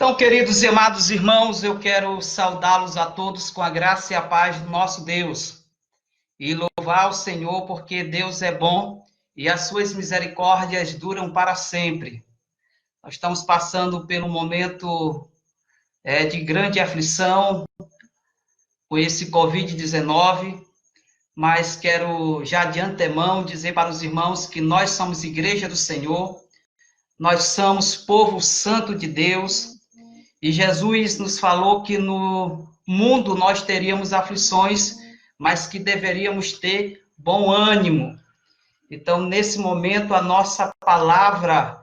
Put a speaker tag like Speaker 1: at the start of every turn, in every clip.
Speaker 1: Então, queridos e amados irmãos, eu quero saudá-los a todos com a graça e a paz do nosso Deus e louvar o Senhor porque Deus é bom e as suas misericórdias duram para sempre. Nós estamos passando por um momento de grande aflição com esse Covid-19, mas quero já de antemão dizer para os irmãos que nós somos igreja do Senhor, nós somos povo santo de Deus. E Jesus nos falou que no mundo nós teríamos aflições, mas que deveríamos ter bom ânimo. Então, nesse momento, a nossa palavra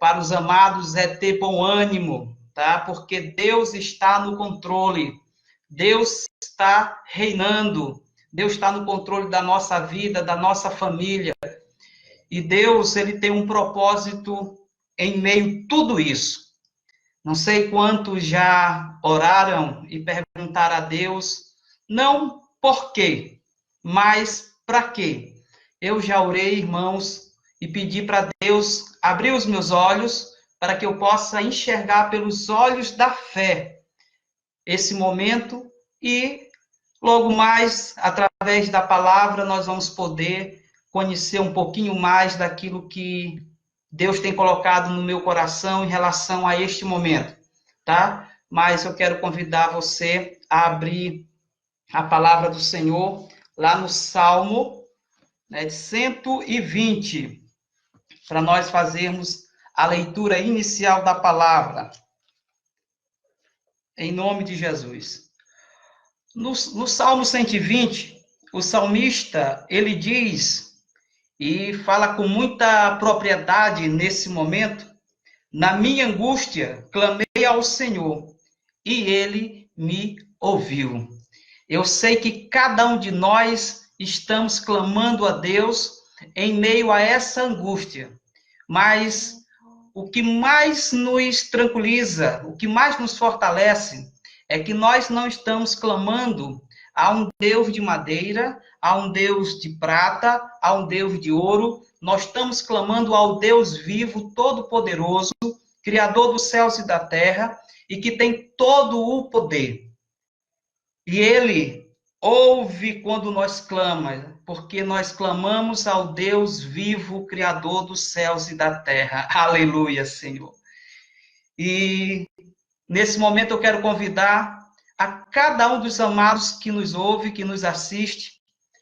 Speaker 1: para os amados é ter bom ânimo, tá? Porque Deus está no controle, Deus está reinando, Deus está no controle da nossa vida, da nossa família. E Deus, ele tem um propósito em meio a tudo isso. Não sei quantos já oraram e perguntaram a Deus, não por quê, mas para quê. Eu já orei, irmãos, e pedi para Deus abrir os meus olhos para que eu possa enxergar pelos olhos da fé esse momento e logo mais, através da palavra, nós vamos poder conhecer um pouquinho mais daquilo que Deus tem colocado no meu coração em relação a este momento, tá? Mas eu quero convidar você a abrir a palavra do Senhor lá no Salmo 120, para nós fazermos a leitura inicial da palavra. Em nome de Jesus. No Salmo 120, o salmista, ele diz e fala com muita propriedade nesse momento: na minha angústia, clamei ao Senhor, e Ele me ouviu. Eu sei que cada um de nós estamos clamando a Deus em meio a essa angústia, mas o que mais nos tranquiliza, o que mais nos fortalece, é que nós não estamos clamando a um Deus de madeira, a um Deus de prata, a um Deus de ouro. Nós estamos clamando ao Deus vivo, todo-poderoso, Criador dos céus e da terra, e que tem todo o poder. E Ele ouve quando nós clamamos, porque nós clamamos ao Deus vivo, Criador dos céus e da terra. Aleluia, Senhor. E nesse momento eu quero convidar a cada um dos amados que nos ouve, que nos assiste,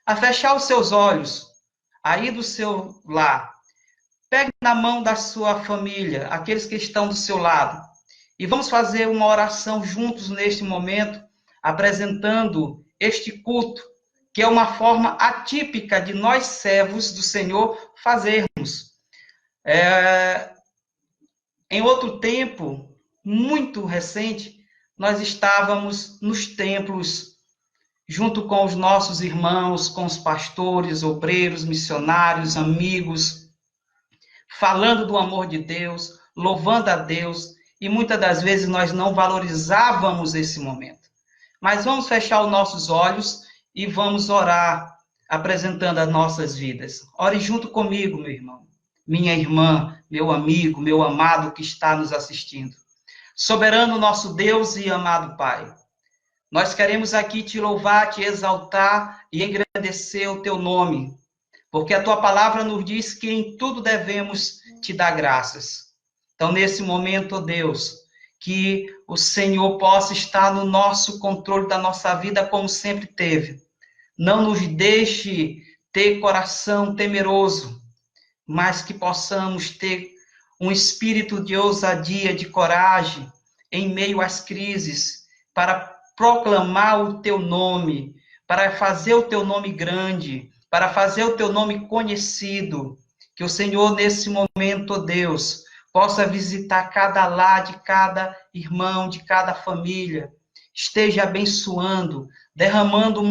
Speaker 1: a fechar os seus olhos, aí do seu lar. Pegue na mão da sua família, aqueles que estão do seu lado, e vamos fazer uma oração juntos neste momento, apresentando este culto, que é uma forma atípica de nós, servos do Senhor, fazermos. Em outro tempo, muito recente, nós estávamos nos templos, junto com os nossos irmãos, com os pastores, obreiros, missionários, amigos, falando do amor de Deus, louvando a Deus, e muitas das vezes nós não valorizávamos esse momento. Mas vamos fechar os nossos olhos e vamos orar, apresentando as nossas vidas. Ore junto comigo, meu irmão, minha irmã, meu amigo, meu amado que está nos assistindo. Soberano nosso Deus e amado Pai, nós queremos aqui te louvar, te exaltar e engrandecer o teu nome, porque a tua palavra nos diz que em tudo devemos te dar graças. Então, nesse momento, ó Deus, que o Senhor possa estar no nosso controle da nossa vida, como sempre teve. Não nos deixe ter coração temeroso, mas que possamos ter um espírito de ousadia, de coragem, em meio às crises, para proclamar o teu nome, para fazer o teu nome grande, para fazer o teu nome conhecido. Que o Senhor, nesse momento, ó Deus, possa visitar cada lar de cada irmão, de cada família, esteja abençoando, derramando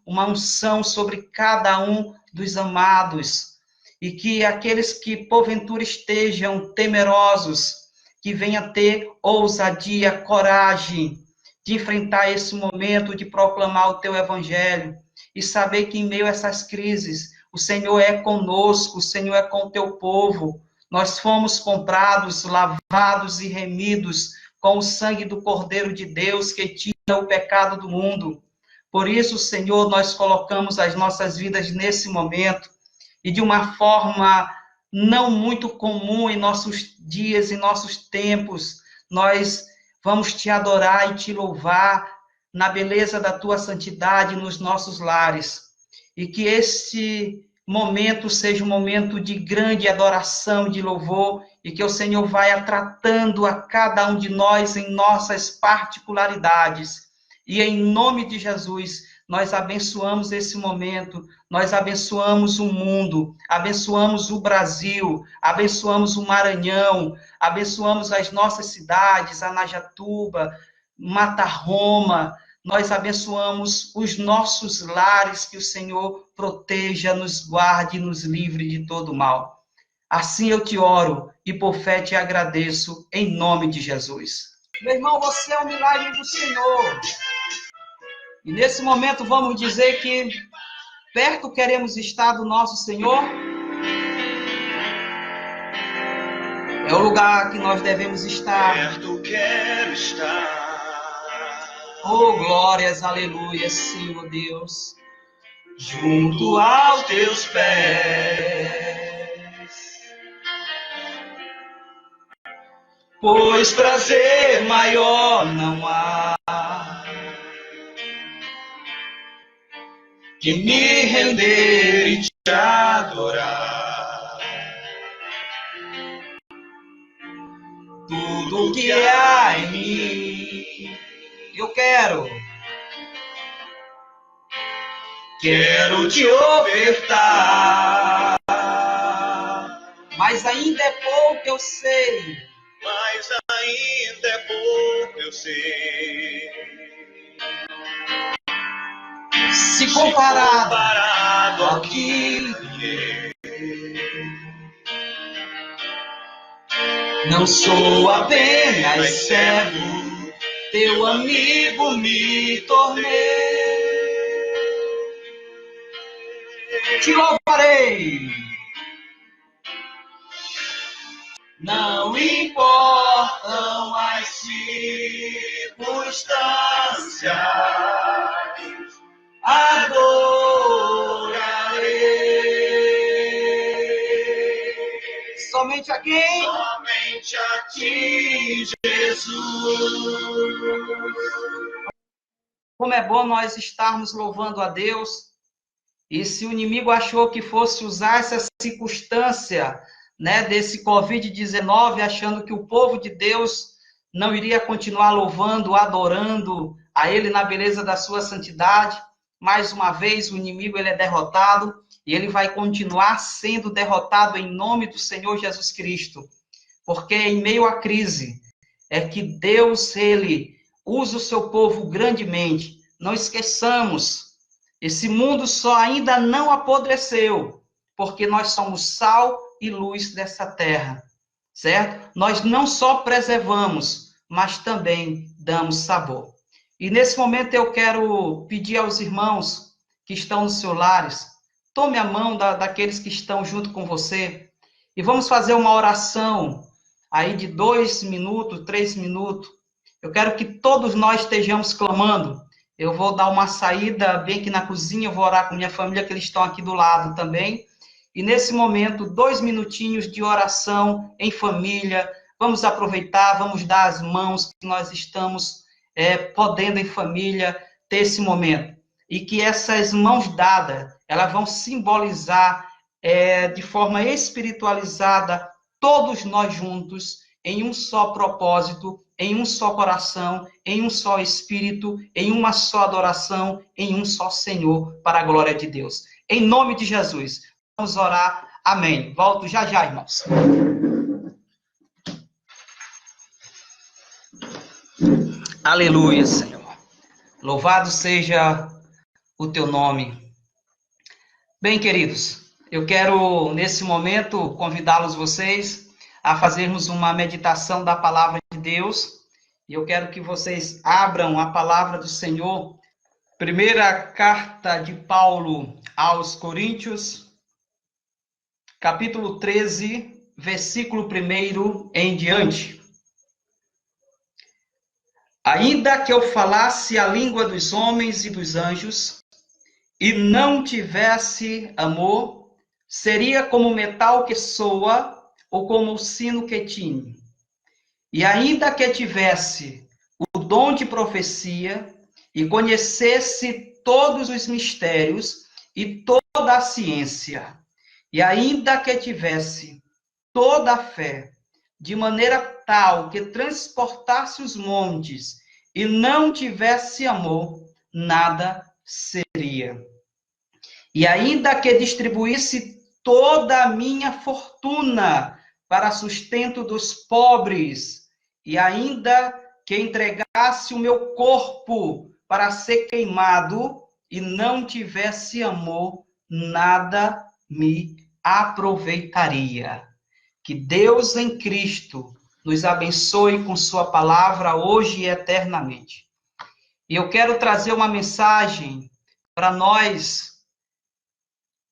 Speaker 1: uma unção sobre cada um dos amados, e que aqueles que porventura estejam temerosos, que venham ter ousadia, coragem de enfrentar esse momento, de proclamar o teu evangelho, e saber que em meio a essas crises, o Senhor é conosco, o Senhor é com o teu povo. Nós fomos comprados, lavados e remidos com o sangue do Cordeiro de Deus que tira o pecado do mundo. Por isso, Senhor, nós colocamos as nossas vidas nesse momento e de uma forma não muito comum em nossos dias, em nossos tempos, nós vamos te adorar e te louvar na beleza da tua santidade nos nossos lares. E que este momento seja um momento de grande adoração, de louvor, e que o Senhor vai tratando a cada um de nós em nossas particularidades. E em nome de Jesus, nós abençoamos esse momento, nós abençoamos o mundo, abençoamos o Brasil, abençoamos o Maranhão, abençoamos as nossas cidades, Anajatuba, Matarroma, nós abençoamos os nossos lares, que o Senhor proteja, nos guarde e nos livre de todo mal. Assim eu te oro e por fé te agradeço, em nome de Jesus. Meu irmão, você é um milagre do Senhor. E nesse momento vamos dizer que perto queremos estar do nosso Senhor. É o lugar que nós devemos estar.
Speaker 2: Perto quero estar.
Speaker 1: Oh, glórias, aleluia, Senhor Deus.
Speaker 2: Junto aos teus pés. Pois prazer maior não há que me render e te adorar. Tudo que há em mim,
Speaker 1: Eu quero
Speaker 2: te ofertar.
Speaker 1: Mas ainda é pouco, eu sei.
Speaker 2: Mas ainda é pouco, eu sei.
Speaker 1: Se comparado
Speaker 2: Comparado
Speaker 1: ao
Speaker 2: ao
Speaker 1: que
Speaker 2: que
Speaker 1: não sou apenas
Speaker 2: apenas
Speaker 1: servo,
Speaker 2: servo,
Speaker 1: teu amigo me tornei. Te louvarei.
Speaker 2: não importam as circunstâncias, adorarei.
Speaker 1: Somente a quem?
Speaker 2: Somente a ti, Jesus.
Speaker 1: Como é bom nós estarmos louvando a Deus. E se o inimigo achou que fosse usar essa circunstância, né, desse Covid-19, achando que o povo de Deus não iria continuar louvando, adorando a Ele na beleza da sua santidade, mais uma vez o inimigo ele é derrotado e ele vai continuar sendo derrotado em nome do Senhor Jesus Cristo. Porque em meio à crise é que Deus ele usa o seu povo grandemente. Não esqueçamos, esse mundo só ainda não apodreceu, porque nós somos sal e luz dessa terra, certo? Nós não só preservamos, mas também damos sabor. E nesse momento eu quero pedir aos irmãos que estão nos seus lares, tome a mão daqueles que estão junto com você e vamos fazer uma oração aí de 2 minutos, 3 minutos. Eu quero que todos nós estejamos clamando. Eu vou dar uma saída bem aqui na cozinha, eu vou orar com minha família, que eles estão aqui do lado também. E nesse momento, 2 minutinhos de oração em família. Vamos aproveitar, vamos dar as mãos, que nós estamos podendo em família ter esse momento. E que essas mãos dadas, elas vão simbolizar de forma espiritualizada todos nós juntos em um só propósito, em um só coração, em um só espírito, em uma só adoração, em um só Senhor, para a glória de Deus. Em nome de Jesus, vamos orar. Amém. Volto já já, irmãos. Aleluia, Senhor. Louvado seja o teu nome. Bem, queridos, eu quero, nesse momento, convidá-los vocês a fazermos uma meditação da palavra de Deus. E eu quero que vocês abram a palavra do Senhor. Primeira carta de Paulo aos Coríntios, capítulo 13, versículo 1 em diante. Ainda que eu falasse a língua dos homens e dos anjos, e não tivesse amor, seria como o metal que soa, ou como o sino que tine. E ainda que tivesse o dom de profecia, e conhecesse todos os mistérios e toda a ciência, e ainda que tivesse toda a fé, de maneira tal que transportasse os montes, e não tivesse amor, nada seria. E ainda que distribuísse toda a minha fortuna para sustento dos pobres, e ainda que entregasse o meu corpo para ser queimado, e não tivesse amor, nada me aproveitaria. Que Deus em Cristo nos abençoe com sua palavra hoje e eternamente. E eu quero trazer uma mensagem para nós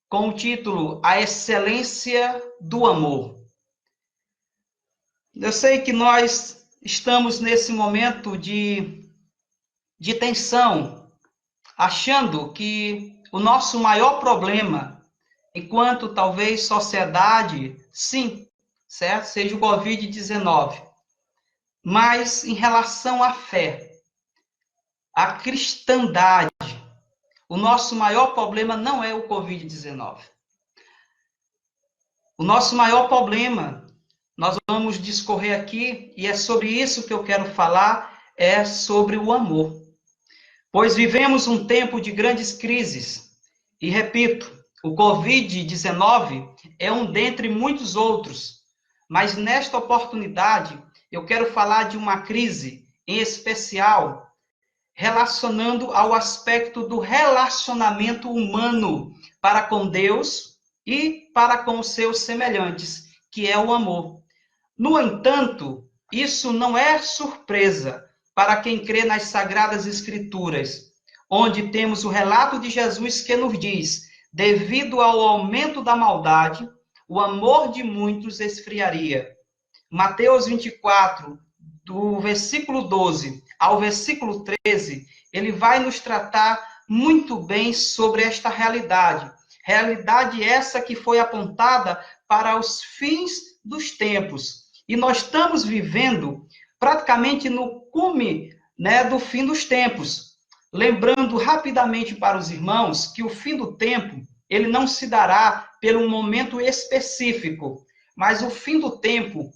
Speaker 1: com o título A Excelência do Amor. Eu sei que nós estamos nesse momento de tensão, achando que o nosso maior problema, enquanto talvez sociedade, sim, certo? Seja o Covid-19. Mas em relação à fé, à cristandade, o nosso maior problema não é o Covid-19. O nosso maior problema, nós vamos discorrer aqui, e é sobre isso que eu quero falar, é sobre o amor. Pois vivemos um tempo de grandes crises. E repito, o Covid-19 é um dentre muitos outros. Mas nesta oportunidade, eu quero falar de uma crise em especial, relacionando ao aspecto do relacionamento humano para com Deus e para com os seus semelhantes, que é o amor. No entanto, isso não é surpresa para quem crê nas Sagradas Escrituras, onde temos o relato de Jesus que nos diz: devido ao aumento da maldade, o amor de muitos esfriaria. Mateus 24, do versículo 12 ao versículo 13, ele vai nos tratar muito bem sobre esta realidade. Realidade essa que foi apontada para os fins dos tempos. E nós estamos vivendo praticamente no cume, né, do fim dos tempos. Lembrando rapidamente para os irmãos que o fim do tempo, ele não se dará por um momento específico, mas o fim do tempo,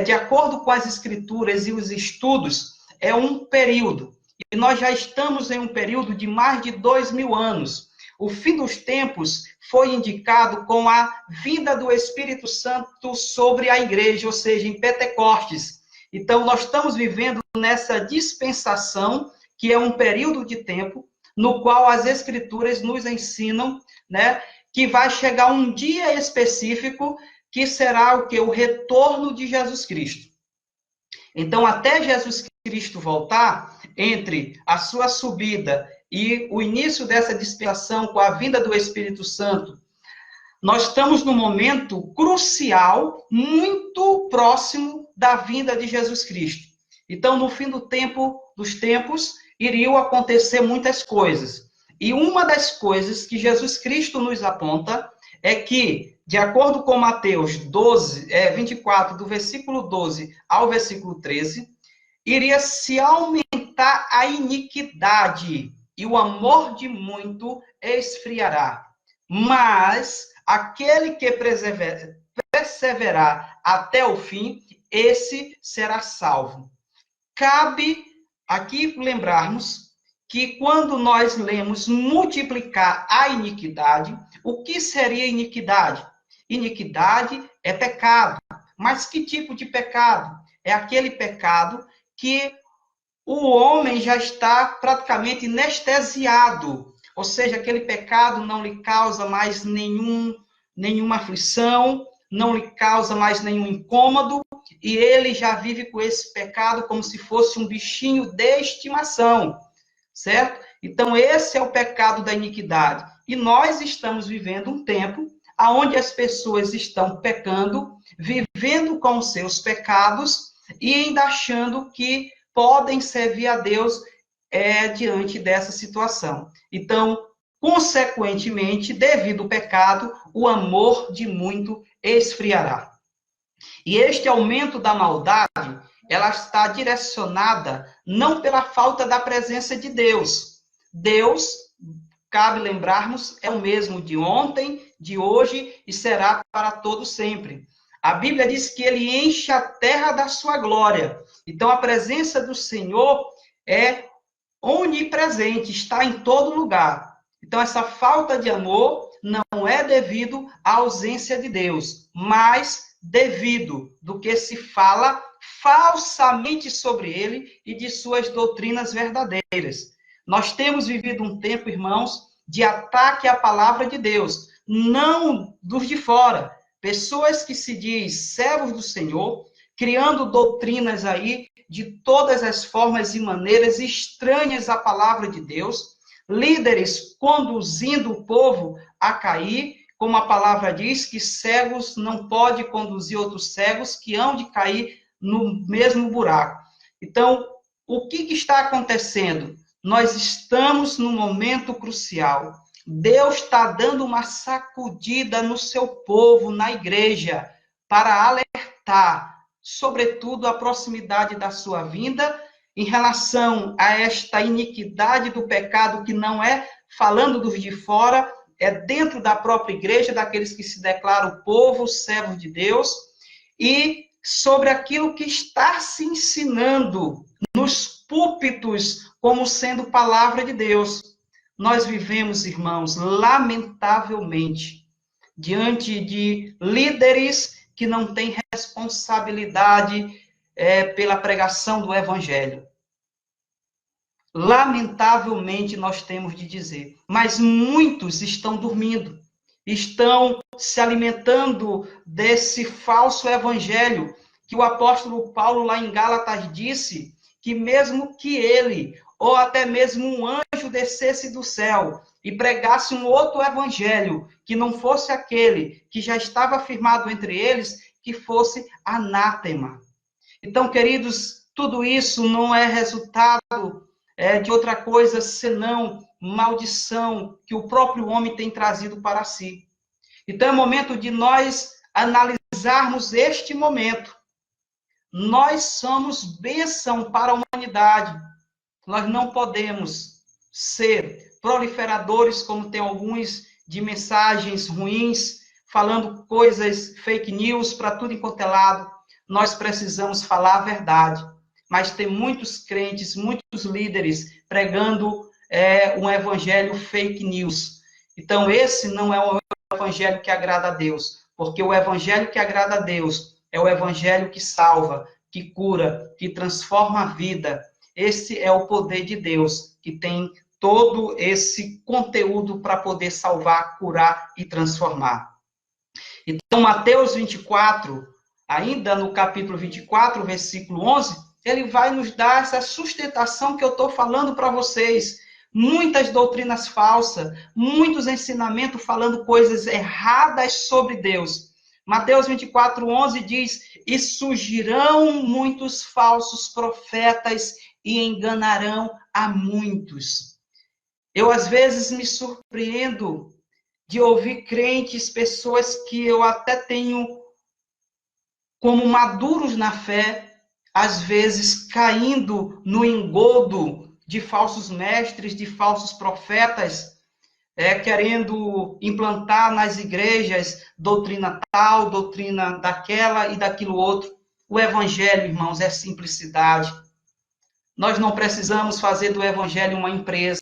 Speaker 1: de acordo com as escrituras e os estudos, é um período. E nós já estamos em um período de mais de 2000 anos. O fim dos tempos foi indicado com a vinda do Espírito Santo sobre a igreja, ou seja, em Pentecostes. Então, nós estamos vivendo nessa dispensação, que é um período de tempo, no qual as Escrituras nos ensinam, né, que vai chegar um dia específico, que será o que? O retorno de Jesus Cristo. Então, até Jesus Cristo voltar, entre a sua subida e o início dessa dispensação com a vinda do Espírito Santo, nós estamos num momento crucial, muito próximo da vinda de Jesus Cristo. Então, no fim dos tempos, iriam acontecer muitas coisas. E uma das coisas que Jesus Cristo nos aponta é que, de acordo com Mateus 24, do versículo 12 ao versículo 13, iria se aumentar a iniquidade e o amor de muito esfriará. Mas aquele que perseverar até o fim, esse será salvo. Cabe aqui lembrarmos que quando nós lemos multiplicar a iniquidade, o que seria iniquidade? Iniquidade é pecado. Mas que tipo de pecado? É aquele pecado que o homem já está praticamente anestesiado. Ou seja, aquele pecado não lhe causa mais nenhuma aflição, não lhe causa mais nenhum incômodo, e ele já vive com esse pecado como se fosse um bichinho de estimação, certo? Então, esse é o pecado da iniquidade. E nós estamos vivendo um tempo onde as pessoas estão pecando, vivendo com os seus pecados, e ainda achando que podem servir a Deus diante dessa situação. Então, consequentemente, devido ao pecado, o amor de muito esfriará. E este aumento da maldade, ela está direcionada não pela falta da presença de Deus. Deus, cabe lembrarmos, é o mesmo de ontem, de hoje e será para todo sempre. A Bíblia diz que ele enche a terra da sua glória. Então, a presença do Senhor é onipresente, está em todo lugar. Então, essa falta de amor não é devido à ausência de Deus, mas devido do que se fala falsamente sobre ele e de suas doutrinas verdadeiras. Nós temos vivido um tempo, irmãos, de ataque à palavra de Deus, não dos de fora. Pessoas que se diz servos do Senhor, criando doutrinas aí de todas as formas e maneiras estranhas à palavra de Deus, líderes conduzindo o povo a cair, como a palavra diz, que cegos não podem conduzir outros cegos que hão de cair no mesmo buraco. Então, o que está acontecendo? Nós estamos num momento crucial. Deus está dando uma sacudida no seu povo, na igreja, para alertar, sobretudo, a proximidade da sua vinda, em relação a esta iniquidade do pecado, que não é falando dos de fora, é dentro da própria igreja, daqueles que se declaram povo, servo de Deus, e sobre aquilo que está se ensinando nos púlpitos como sendo palavra de Deus. Nós vivemos, irmãos, lamentavelmente, diante de líderes que não têm responsabilidade pela pregação do evangelho. Lamentavelmente, nós temos de dizer, mas muitos estão dormindo, estão se alimentando desse falso evangelho, que o apóstolo Paulo, lá em Gálatas, disse que mesmo que ele, ou até mesmo um anjo descesse do céu e pregasse um outro evangelho, que não fosse aquele que já estava afirmado entre eles, que fosse anátema. Então, queridos, tudo isso não é resultado de outra coisa senão maldição que o próprio homem tem trazido para si. Então, é momento de nós analisarmos este momento. Nós somos bênção para a humanidade. Nós não podemos ser proliferadores, como tem alguns, de mensagens ruins, falando coisas, fake news, para tudo enquanto é lado. Nós precisamos falar a verdade. Mas tem muitos crentes, muitos líderes pregando um evangelho fake news. Então, esse não é o evangelho que agrada a Deus, porque o evangelho que agrada a Deus é o evangelho que salva, que cura, que transforma a vida. Esse é o poder de Deus, que tem todo esse conteúdo para poder salvar, curar e transformar. Então, Mateus 24, ainda no capítulo 24, versículo 11, ele vai nos dar essa sustentação que eu estou falando para vocês. Muitas doutrinas falsas, muitos ensinamentos falando coisas erradas sobre Deus. Mateus 24, 11 diz, e surgirão muitos falsos profetas e enganarão a muitos. Eu, às vezes, me surpreendo de ouvir crentes, pessoas que eu até tenho como maduros na fé, às vezes caindo no engodo de falsos mestres, de falsos profetas, querendo implantar nas igrejas doutrina tal, doutrina daquela e daquilo outro. O evangelho, irmãos, é simplicidade. Nós não precisamos fazer do evangelho uma empresa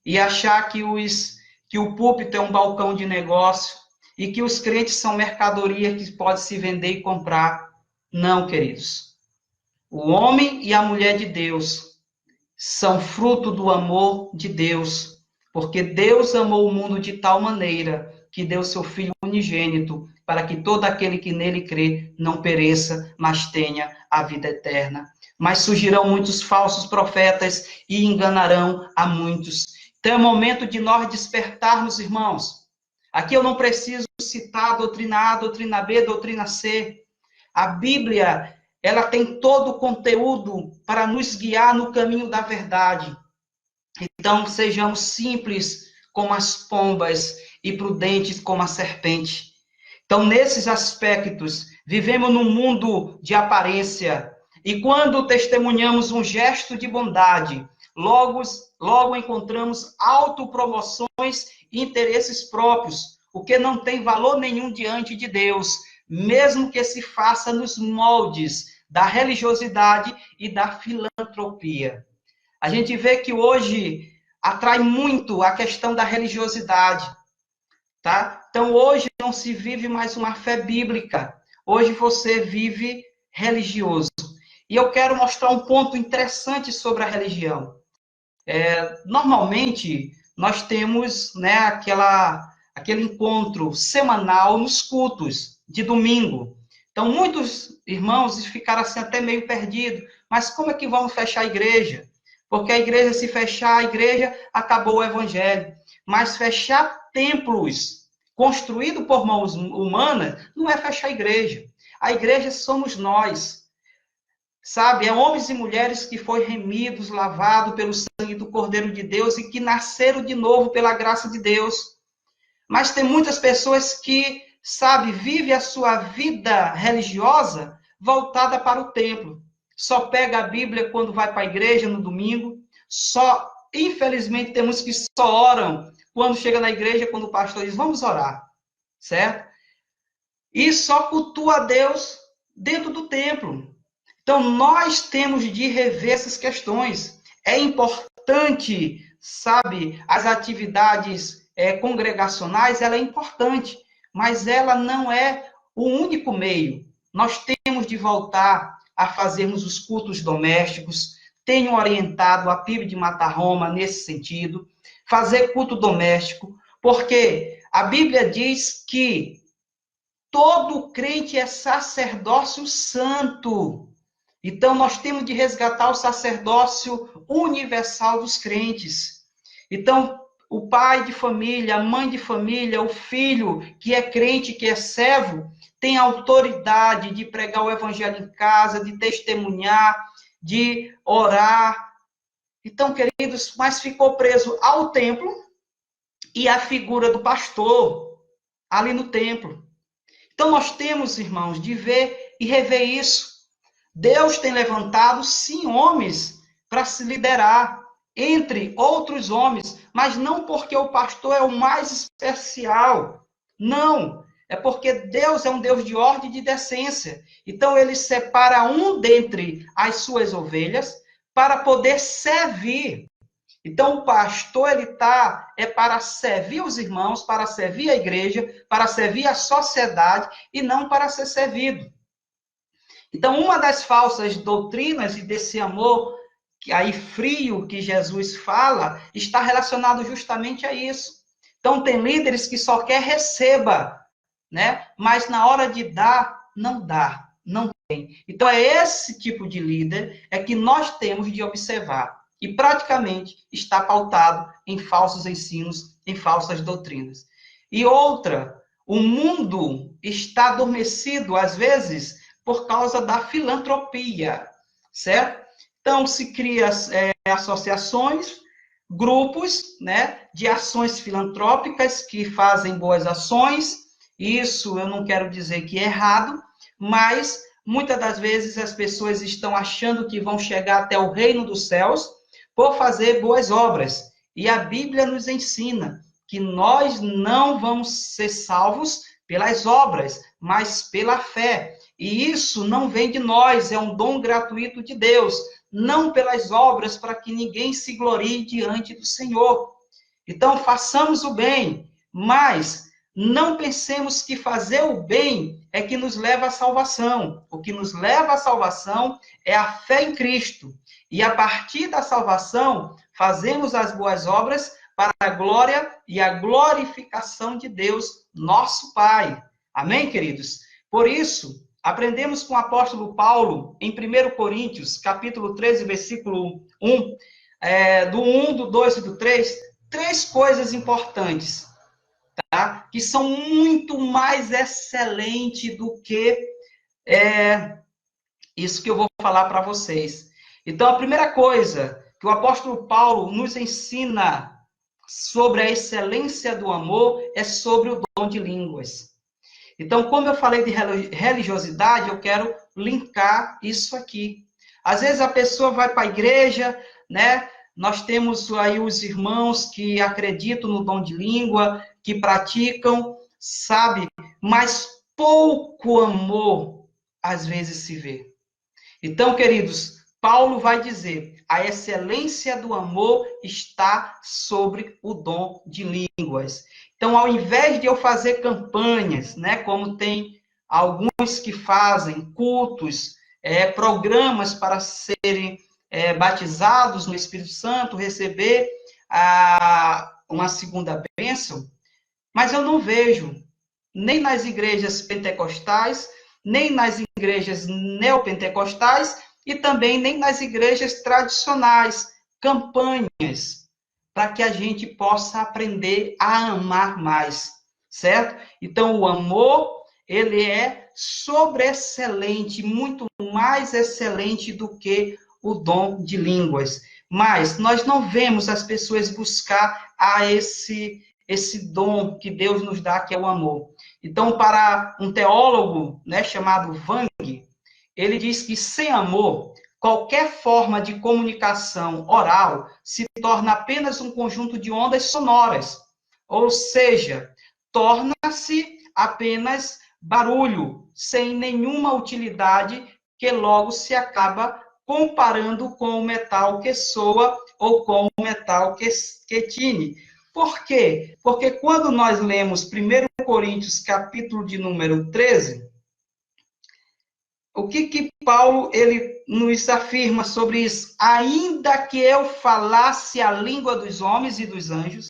Speaker 1: e achar que o púlpito é um balcão de negócio e que os crentes são mercadoria que pode se vender e comprar. Não, queridos. O homem e a mulher de Deus são fruto do amor de Deus, porque Deus amou o mundo de tal maneira que deu seu Filho unigênito, para que todo aquele que nele crê não pereça, mas tenha a vida eterna. Mas surgirão muitos falsos profetas e enganarão a muitos. Então é momento de nós despertarmos, irmãos. Aqui eu não preciso citar a doutrina A, doutrina B, doutrina C. A Bíblia ela tem todo o conteúdo para nos guiar no caminho da verdade. Então, sejamos simples como as pombas e prudentes como a serpente. Então, nesses aspectos, vivemos num mundo de aparência, e quando testemunhamos um gesto de bondade, logo encontramos autopromoções e interesses próprios, o que não tem valor nenhum diante de Deus, mesmo que se faça nos moldes da religiosidade e da filantropia. A gente vê que hoje atrai muito a questão da religiosidade, tá? Então, hoje não se vive mais uma fé bíblica. Hoje você vive religioso. E eu quero mostrar um ponto interessante sobre a religião. Normalmente, nós temos, né, aquele encontro semanal nos cultos de domingo. Então, muitos irmãos ficaram assim até meio perdidos. Mas como é que vamos fechar a igreja? Porque a igreja, se fechar a igreja, acabou o evangelho. Mas fechar templos construídos por mãos humanas não é fechar a igreja. A igreja somos nós. Sabe, é homens e mulheres que foram remidos, lavados pelo sangue do Cordeiro de Deus e que nasceram de novo pela graça de Deus. Mas tem muitas pessoas que, sabe, vivem a sua vida religiosa voltada para o templo. Só pega a Bíblia quando vai para a igreja no domingo. Só, infelizmente, temos que só oram quando chega na igreja, quando o pastor diz, vamos orar, certo? E só cultua a Deus dentro do templo. Então, nós temos de rever essas questões. É importante, sabe, as atividades congregacionais, ela é importante, mas ela não é o único meio. Nós temos de voltar a fazermos os cultos domésticos. Tenho orientado a PIB de Matarroma nesse sentido, fazer culto doméstico, porque a Bíblia diz que todo crente é sacerdócio santo. Então, nós temos de resgatar o sacerdócio universal dos crentes. Então, o pai de família, a mãe de família, o filho que é crente, que é servo, tem autoridade de pregar o evangelho em casa, de testemunhar, de orar. Então, queridos, mas ficou preso ao templo e à figura do pastor ali no templo. Então, nós temos, irmãos, de ver e rever isso. Deus tem levantado, sim, homens para se liderar, entre outros homens, mas não porque o pastor é o mais especial. Não, é porque Deus é um Deus de ordem e de decência. Então, ele separa um dentre as suas ovelhas para poder servir. Então, o pastor, ele para servir os irmãos, para servir a igreja, para servir a sociedade e não para ser servido. Então, uma das falsas doutrinas e desse amor aí frio que Jesus fala, está relacionado justamente a isso. Então, tem líderes que só quer receba, né? Mas na hora de dar, não dá, não tem. Então, é esse tipo de líder que nós temos de observar. E praticamente está pautado em falsos ensinos, em falsas doutrinas. E outra, o mundo está adormecido, às vezes, por causa da filantropia, certo? Então, se cria associações, grupos, né, de ações filantrópicas que fazem boas ações. Isso eu não quero dizer que é errado, mas muitas das vezes as pessoas estão achando que vão chegar até o reino dos céus por fazer boas obras. E a Bíblia nos ensina que nós não vamos ser salvos pelas obras, mas pela fé. E isso não vem de nós, é um dom gratuito de Deus, não pelas obras, para que ninguém se glorie diante do Senhor. Então, façamos o bem, mas não pensemos que fazer o bem é que nos leva à salvação. O que nos leva à salvação é a fé em Cristo. E a partir da salvação, fazemos as boas obras para a glória e a glorificação de Deus, nosso Pai. Amém, queridos? Por isso, aprendemos com o apóstolo Paulo, em 1 Coríntios, capítulo 13, versículo 1, do 1, do 2 e do 3, três coisas importantes, tá? Que são muito mais excelentes do que Isso que eu vou falar para vocês. Então, a primeira coisa que o apóstolo Paulo nos ensina sobre a excelência do amor é sobre o dom de línguas. Então, como eu falei de religiosidade, eu quero linkar isso aqui. Às vezes a pessoa vai para a igreja, né? Nós temos aí os irmãos que acreditam no dom de língua, que praticam, sabe? Mas pouco amor às vezes se vê. Então, queridos, Paulo vai dizer: a excelência do amor está sobre o dom de línguas. Então, ao invés de eu fazer campanhas, né, como tem alguns que fazem cultos, programas para serem batizados no Espírito Santo, receber uma segunda bênção, mas eu não vejo, nem nas igrejas pentecostais, nem nas igrejas neopentecostais e também nem nas igrejas tradicionais, campanhas para que a gente possa aprender a amar mais, certo? Então, o amor, ele é sobreexcelente, muito mais excelente do que o dom de línguas. Mas nós não vemos as pessoas buscar esse dom que Deus nos dá, que é o amor. Então, para um teólogo, né, chamado Wang, ele diz que sem amor, qualquer forma de comunicação oral se torna apenas um conjunto de ondas sonoras, ou seja, torna-se apenas barulho, sem nenhuma utilidade, que logo se acaba comparando com o metal que soa ou com o metal que tine. Por quê? Porque quando nós lemos 1 Coríntios, capítulo de número 13, o que Paulo ele nos afirma sobre isso? Ainda que eu falasse a língua dos homens e dos anjos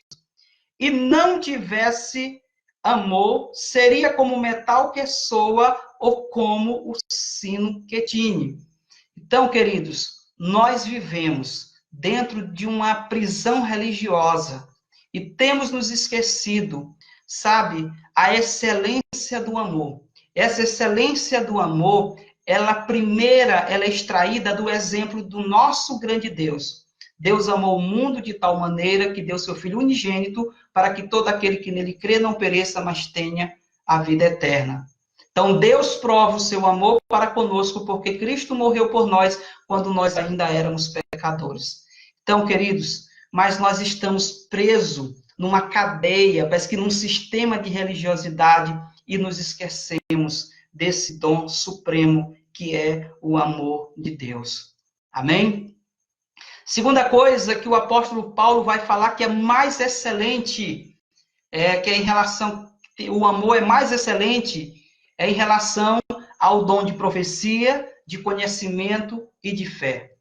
Speaker 1: e não tivesse amor, seria como metal que soa ou como o sino que tine. Então, queridos, nós vivemos dentro de uma prisão religiosa e temos nos esquecido, sabe, a excelência do amor. Essa excelência do amor, ela é extraída do exemplo do nosso grande Deus. Deus amou o mundo de tal maneira que deu seu Filho unigênito para que todo aquele que nele crê não pereça, mas tenha a vida eterna. Então, Deus prova o seu amor para conosco, porque Cristo morreu por nós quando nós ainda éramos pecadores. Então, queridos, mas nós estamos presos numa cadeia, parece que num sistema de religiosidade, e nos esquecemos desse dom supremo que é o amor de Deus. Amém? Segunda coisa que o apóstolo Paulo vai falar que é mais excelente, que é em relação, o amor é mais excelente, é em relação ao dom de profecia, de conhecimento e de fé.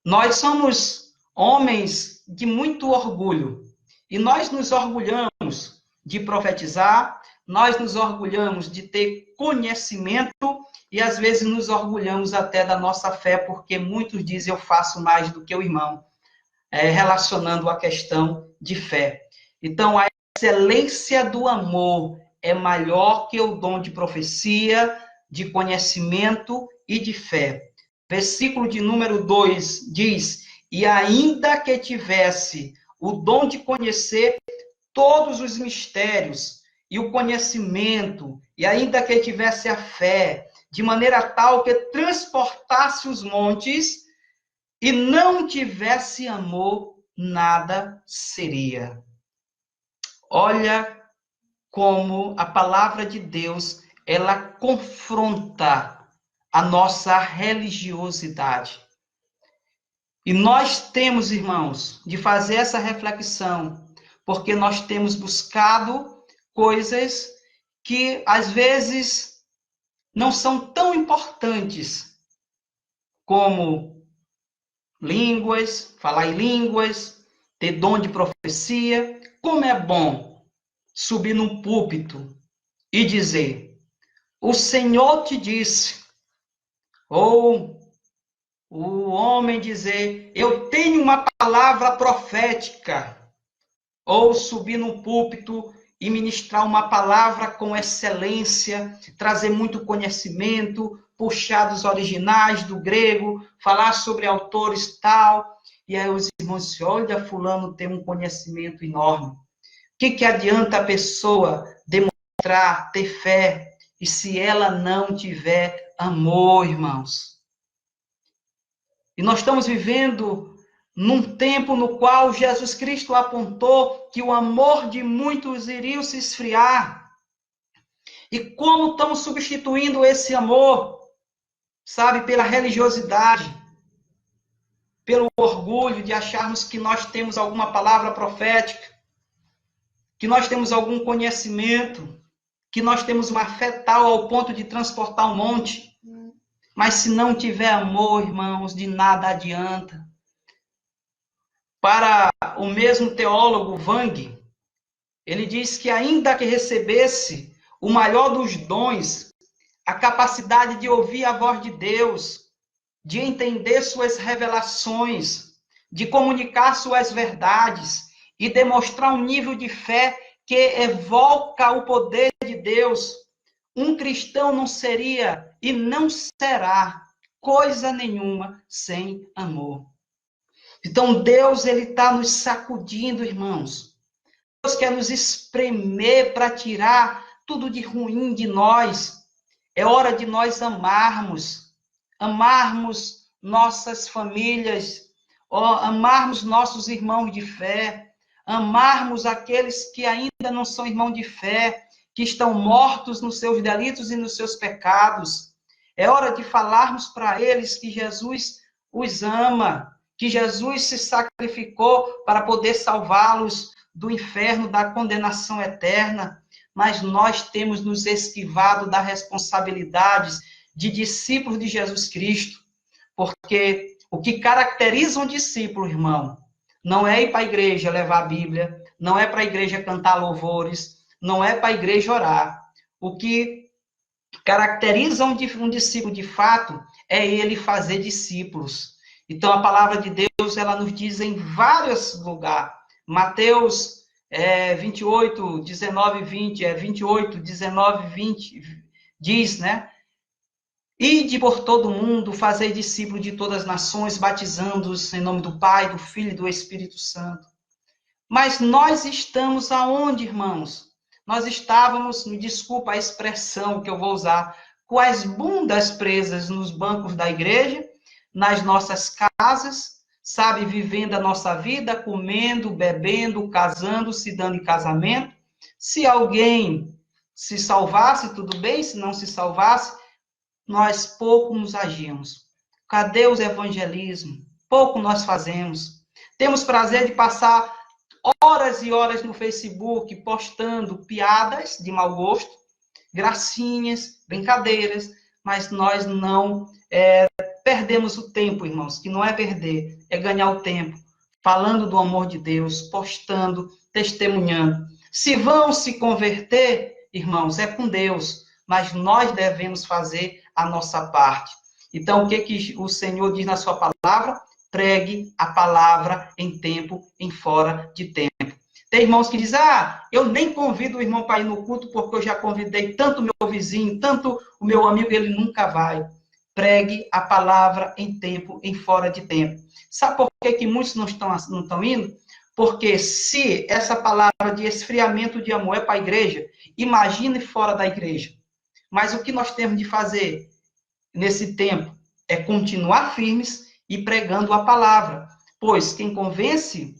Speaker 1: Nós somos homens de muito orgulho, e nós nos orgulhamos de profetizar, nós nos orgulhamos de ter conhecimento, e às vezes nos orgulhamos até da nossa fé, porque muitos dizem eu faço mais do que o irmão, relacionando a questão de fé. Então, a excelência do amor é maior que o dom de profecia, de conhecimento e de fé. Versículo de número 2 diz: e ainda que tivesse o dom de conhecer todos os mistérios e o conhecimento, e ainda que tivesse a fé, de maneira tal que transportasse os montes, e não tivesse amor, nada seria. Olha como a palavra de Deus, ela confronta a nossa religiosidade. E nós temos, irmãos, de fazer essa reflexão, porque nós temos buscado coisas que, às vezes, não são tão importantes como línguas, falar em línguas, ter dom de profecia. Como é bom subir num púlpito e dizer: o Senhor te disse, ou o homem dizer: eu tenho uma palavra profética, ou subir num púlpito e ministrar uma palavra com excelência, trazer muito conhecimento, puxar dos originais, do grego, falar sobre autores tal. E aí os irmãos dizem, olha, fulano tem um conhecimento enorme. O que adianta a pessoa demonstrar, ter fé, e se ela não tiver amor, irmãos? E nós estamos vivendo num tempo no qual Jesus Cristo apontou que o amor de muitos iria se esfriar. E como estamos substituindo esse amor, sabe, pela religiosidade, pelo orgulho de acharmos que nós temos alguma palavra profética, que nós temos algum conhecimento, que nós temos uma fé tal ao ponto de transportar um monte. Mas se não tiver amor, irmãos, de nada adianta. Para o mesmo teólogo Wang, ele diz que ainda que recebesse o maior dos dons, a capacidade de ouvir a voz de Deus, de entender suas revelações, de comunicar suas verdades e demonstrar um nível de fé que evoca o poder de Deus, um cristão não seria e não será coisa nenhuma sem amor. Então Deus, ele está nos sacudindo, irmãos. Deus quer nos espremer para tirar tudo de ruim de nós. É hora de nós amarmos nossas famílias, amarmos nossos irmãos de fé, amarmos aqueles que ainda não são irmãos de fé, que estão mortos nos seus delitos e nos seus pecados. É hora de falarmos para eles que Jesus os ama, que Jesus se sacrificou para poder salvá-los do inferno, da condenação eterna. Mas nós temos nos esquivado das responsabilidades de discípulos de Jesus Cristo, porque o que caracteriza um discípulo, irmão, não é ir para a igreja levar a Bíblia, não é para a igreja cantar louvores, não é para a igreja orar. O que caracteriza um discípulo de fato é ele fazer discípulos. Então a palavra de Deus, ela nos diz em vários lugares. Mateus 28, 19 e 20, 28, 19 e 20, diz, né? Ide por todo mundo, fazei discípulos de todas as nações, batizando-os em nome do Pai, do Filho e do Espírito Santo. Mas nós estamos aonde, irmãos? Nós estávamos, me desculpa a expressão que eu vou usar, com as bundas presas nos bancos da igreja, nas nossas casas, sabe, vivendo a nossa vida, comendo, bebendo, casando, se dando em casamento. Se alguém se salvasse, tudo bem, se não se salvasse, nós pouco nos agimos. Cadê os evangelismos? Pouco nós fazemos. Temos prazer de passar horas e horas no Facebook postando piadas de mau gosto, gracinhas, brincadeiras, mas nós não perdemos o tempo, irmãos, que não é perder, é ganhar o tempo, falando do amor de Deus, postando, testemunhando. Se vão se converter, irmãos, é com Deus, mas nós devemos fazer a nossa parte. Então, o que o Senhor diz na sua palavra? Pregue a palavra em tempo, em fora de tempo. Tem irmãos que dizem, eu nem convido o irmão para ir no culto, porque eu já convidei tanto o meu vizinho, tanto o meu amigo, ele nunca vai. Pregue a palavra em tempo, em fora de tempo. Sabe por que muitos não estão indo? Porque se essa palavra de esfriamento de amor é para a igreja, imagine fora da igreja. Mas o que nós temos de fazer nesse tempo é continuar firmes e pregando a palavra. Pois quem convence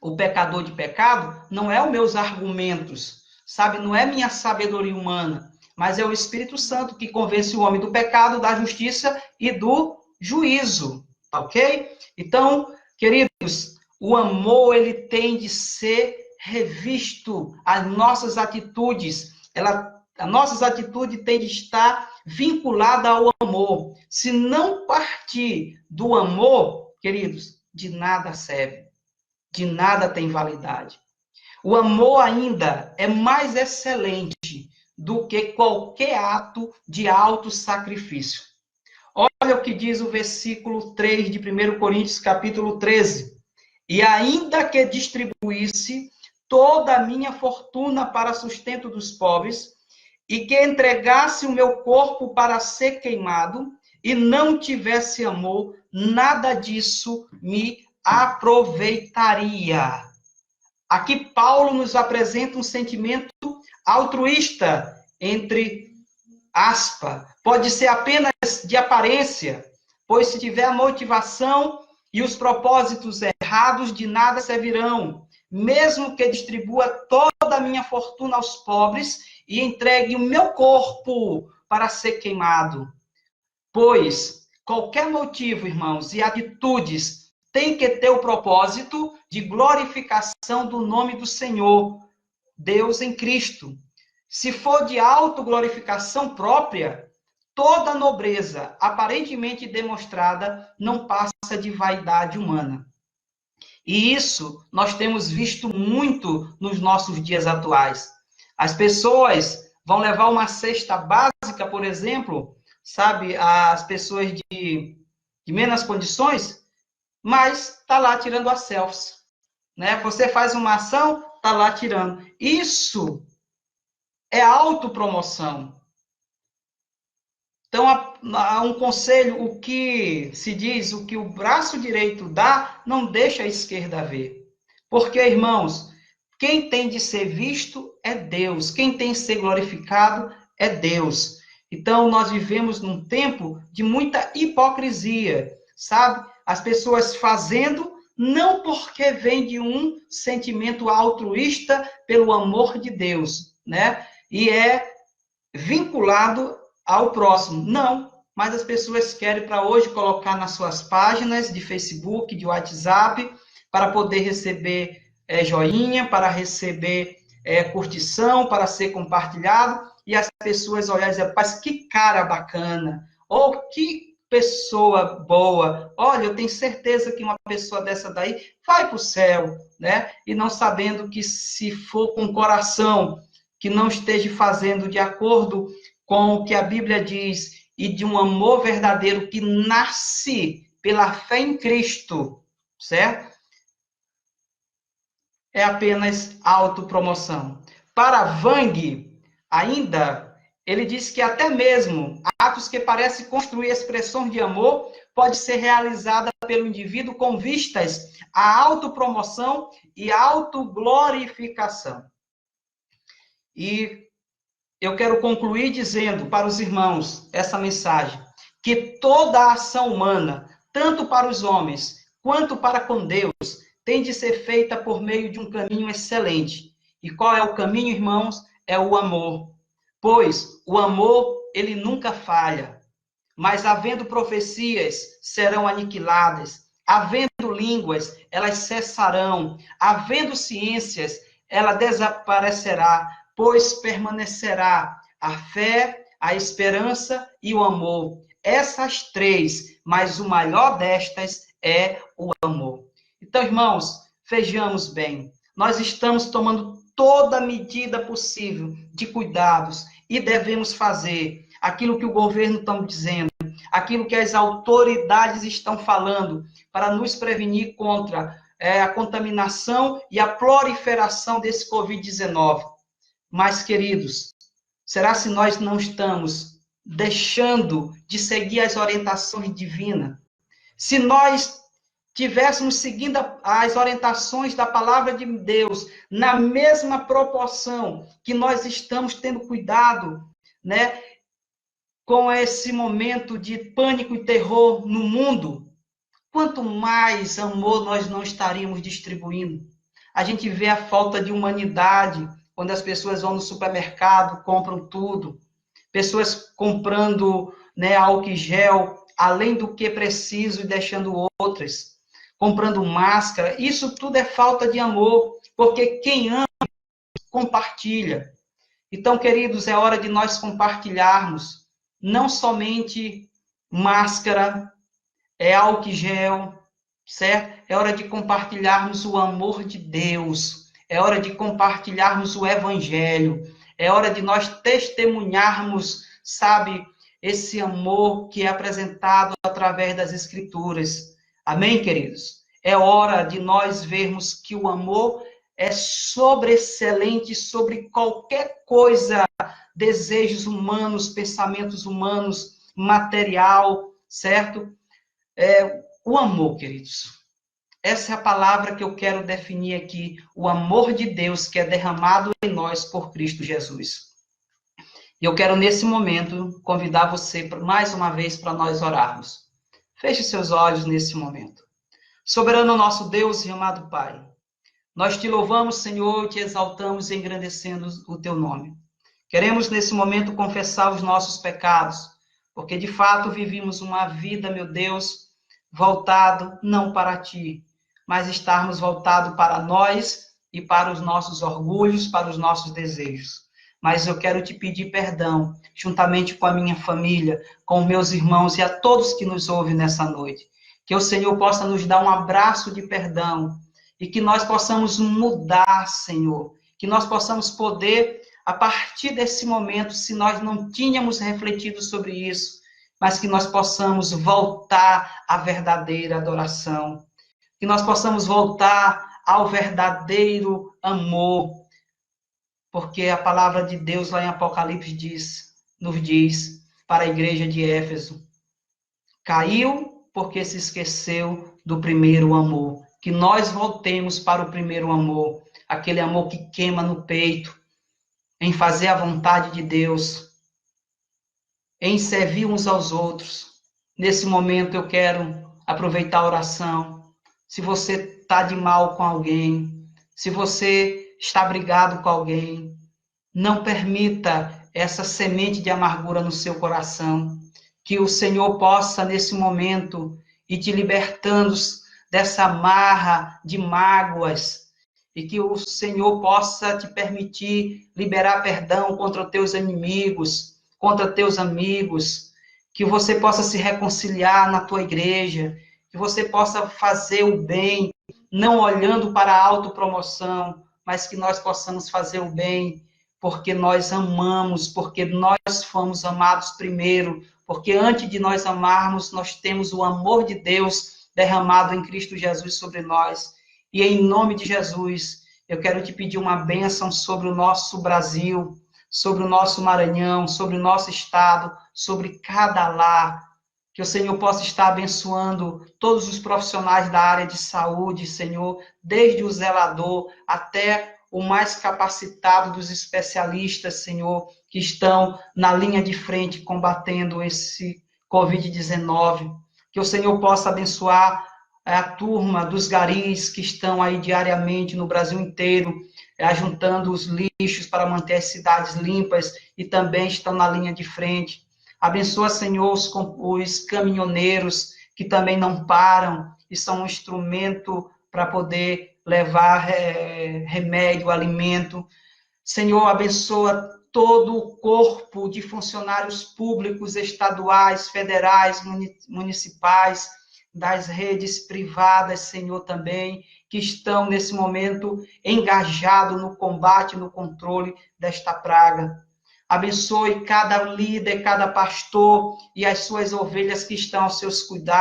Speaker 1: o pecador de pecado não é os meus argumentos, sabe? Não é minha sabedoria humana, mas é o Espírito Santo que convence o homem do pecado, da justiça e do juízo, ok? Então, queridos, o amor, ele tem de ser revisto, as nossas atitudes, as nossas atitudes têm de estar vinculada ao amor. Se não partir do amor, queridos, de nada serve, de nada tem validade. O amor ainda é mais excelente do que qualquer ato de autossacrifício. Olha o que diz o versículo 3 de 1 Coríntios, capítulo 13. E ainda que distribuísse toda a minha fortuna para sustento dos pobres, e que entregasse o meu corpo para ser queimado e não tivesse amor, nada disso me aproveitaria. Aqui Paulo nos apresenta um sentimento altruísta, entre aspas. Pode ser apenas de aparência, pois se tiver a motivação e os propósitos errados, de nada servirão. Mesmo que distribua toda a minha fortuna aos pobres e entregue o meu corpo para ser queimado. Pois qualquer motivo, irmãos, e atitudes tem que ter o propósito de glorificação do nome do Senhor, Deus em Cristo. Se for de autoglorificação própria, toda nobreza aparentemente demonstrada não passa de vaidade humana. E isso nós temos visto muito nos nossos dias atuais. As pessoas vão levar uma cesta básica, por exemplo, sabe, as pessoas de menos condições, mas está lá tirando as selfies. Né? Você faz uma ação, está lá tirando. Isso é autopromoção. Então, há um conselho, o que se diz, o que o braço direito dá, não deixa a esquerda ver. Porque, irmãos, quem tem de ser visto é Deus. Quem tem de ser glorificado é Deus. Então, nós vivemos num tempo de muita hipocrisia, sabe? As pessoas fazendo, não porque vem de um sentimento altruísta pelo amor de Deus, né? E é vinculado ao próximo. Não, mas as pessoas querem para hoje colocar nas suas páginas de Facebook, de WhatsApp, para poder receber joinha, para receber curtição, para ser compartilhado, e as pessoas olharem e dizer, mas que cara bacana, ou que pessoa boa, olha, eu tenho certeza que uma pessoa dessa daí vai para o céu, né? E não sabendo que se for com o coração, que não esteja fazendo de acordo com o que a Bíblia diz, e de um amor verdadeiro que nasce pela fé em Cristo, certo? É apenas autopromoção. Para Wang, ainda, ele diz que até mesmo atos que parecem construir expressões de amor pode ser realizada pelo indivíduo com vistas à autopromoção e autoglorificação. E eu quero concluir dizendo para os irmãos essa mensagem, que toda a ação humana, tanto para os homens quanto para com Deus, tem de ser feita por meio de um caminho excelente. E qual é o caminho, irmãos? É o amor. Pois o amor, ele nunca falha. Mas havendo profecias, serão aniquiladas. Havendo línguas, elas cessarão. Havendo ciências, ela desaparecerá. Pois permanecerá a fé, a esperança e o amor. Essas três, mas o maior destas é o amor. Então, irmãos, vejamos bem. Nós estamos tomando toda a medida possível de cuidados e devemos fazer aquilo que o governo está dizendo, aquilo que as autoridades estão falando para nos prevenir contra a contaminação e a proliferação desse Covid-19. Mas, queridos, será se nós não estamos deixando de seguir as orientações divinas? Se nós tivéssemos seguindo as orientações da palavra de Deus na mesma proporção que nós estamos tendo cuidado, né, com esse momento de pânico e terror no mundo, quanto mais amor nós não estaríamos distribuindo. A gente vê a falta de humanidade quando as pessoas vão no supermercado, compram tudo. Pessoas comprando, né, álcool gel, além do que preciso e deixando outras. Comprando máscara. Isso tudo é falta de amor, porque quem ama, compartilha. Então, queridos, é hora de nós compartilharmos, não somente máscara, álcool gel, certo? É hora de compartilharmos o amor de Deus. É hora de compartilharmos o Evangelho. É hora de nós testemunharmos, sabe, esse amor que é apresentado através das Escrituras. Amém, queridos? É hora de nós vermos que o amor é sobreexcelente sobre qualquer coisa desejos humanos, pensamentos humanos, material, certo? O amor, queridos. Essa é a palavra que eu quero definir aqui, o amor de Deus que é derramado em nós por Cristo Jesus. E eu quero, nesse momento, convidar você, mais uma vez, para nós orarmos. Feche seus olhos nesse momento. Soberano nosso Deus e amado Pai, nós te louvamos, Senhor, te exaltamos e engrandecemos o teu nome. Queremos, nesse momento, confessar os nossos pecados, porque, de fato, vivimos uma vida, meu Deus, voltado não para ti, mas estarmos voltados para nós e para os nossos orgulhos, para os nossos desejos. Mas eu quero te pedir perdão, juntamente com a minha família, com meus irmãos e a todos que nos ouvem nessa noite. Que o Senhor possa nos dar um abraço de perdão e que nós possamos mudar, Senhor. Que nós possamos poder, a partir desse momento, se nós não tínhamos refletido sobre isso, mas que nós possamos voltar à verdadeira adoração. Que nós possamos voltar ao verdadeiro amor. Porque a palavra de Deus lá em Apocalipse nos diz para a igreja de Éfeso: caiu porque se esqueceu do primeiro amor. Que nós voltemos para o primeiro amor, aquele amor que queima no peito, em fazer a vontade de Deus, em servir uns aos outros. Nesse momento eu quero aproveitar a oração. Se você está de mal com alguém, se você está brigado com alguém, não permita essa semente de amargura no seu coração. Que o Senhor possa, nesse momento, ir te libertando dessa amarra de mágoas, e que o Senhor possa te permitir liberar perdão contra os teus inimigos, contra teus amigos, que você possa se reconciliar na tua igreja, que você possa fazer o bem, não olhando para a autopromoção, mas que nós possamos fazer o bem, porque nós amamos, porque nós fomos amados primeiro, porque antes de nós amarmos, nós temos o amor de Deus derramado em Cristo Jesus sobre nós. E em nome de Jesus, eu quero te pedir uma bênção sobre o nosso Brasil, sobre o nosso Maranhão, sobre o nosso estado, sobre cada lar. Que o Senhor possa estar abençoando todos os profissionais da área de saúde, Senhor, desde o zelador até o mais capacitado dos especialistas, Senhor, que estão na linha de frente combatendo esse Covid-19. Que o Senhor possa abençoar a turma dos garis que estão aí diariamente no Brasil inteiro, ajuntando os lixos para manter as cidades limpas e também estão na linha de frente. Abençoa, Senhor, os caminhoneiros que também não param e são um instrumento para poder levar remédio, alimento. Senhor, abençoa todo o corpo de funcionários públicos, estaduais, federais, municipais, das redes privadas, Senhor, também, que estão nesse momento engajados no combate, no controle desta praga. Abençoe cada líder, cada pastor e as suas ovelhas que estão aos seus cuidados.